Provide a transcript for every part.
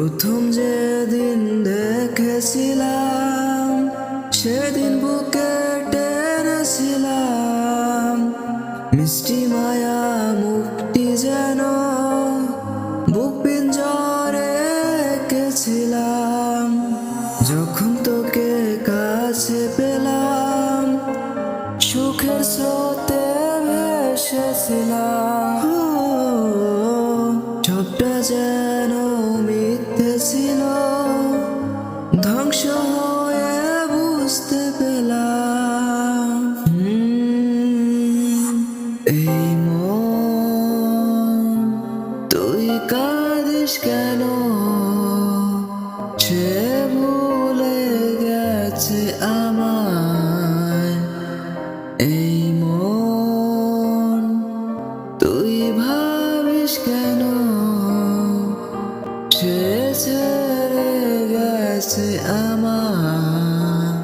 প্রথম যেদিন দেখেছিলাম সেদিন বুকে টেনেছিলাম, মিষ্টি মায়া মুক্তি যেন বুক পিঞ্জরে এঁকেছিলাম। যখন তোকে কাছে পেলাম সুখের স্রোতে ভেসেছিলাম। সবটা যেন মিথ্যে ছিল, ধ্বংস হয়ে বুঝতে পেলাম। এই মন তুই কাঁদিস কেন, সে ভুলে গেছে আমায়। এই মন তুই ভাবিস কেন, সে ছেড়ে গেছে আমায়।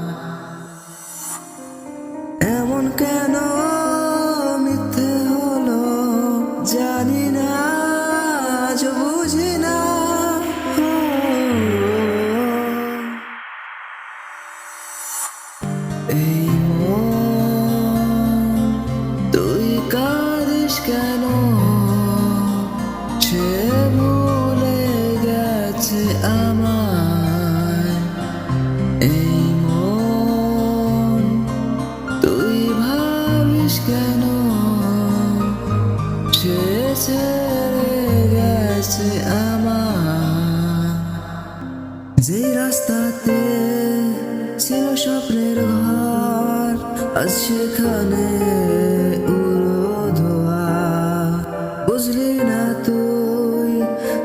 এমন কেন মিথ্যে হলো জানি না, আজ বুঝি না। এই মন তুই কাঁদিস কেন, সে ভুলে গেছে আমায়। এই মন তুই ভাবিস কেন, সে ছেড়ে গেছে আমায়। যে রাস্তাতে ছিল স্বপ্নের ঘর, আজ সেখানে উড়ো ধোয়া। বুঝলি না তুই,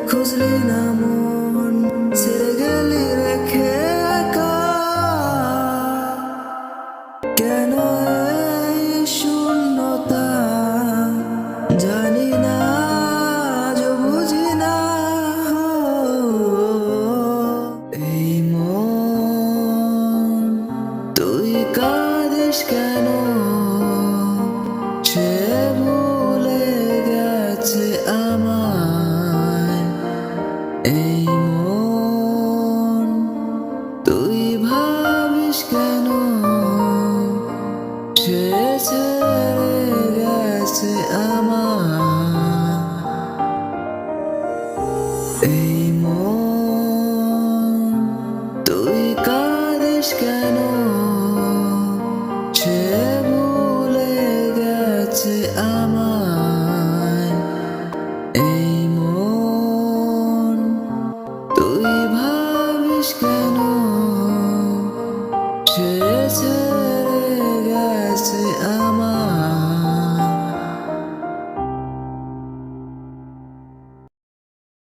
খুঁজলি না মন, ছেড়ে গেলি রেখে একা। কেন এই শূন্যতা জানি না, আজ বুঝি না। এই মন তুই কাঁদিস কেন, সে ভুলে গেছে আমায়। এই মন তুই ভাবিস কেন, সে ছেড়ে গেছে আমায়। এই মন তুই কাঁদিস কেন, সে ভুলে গেছে আমায়। এই মন তুই ভাবিস কেন,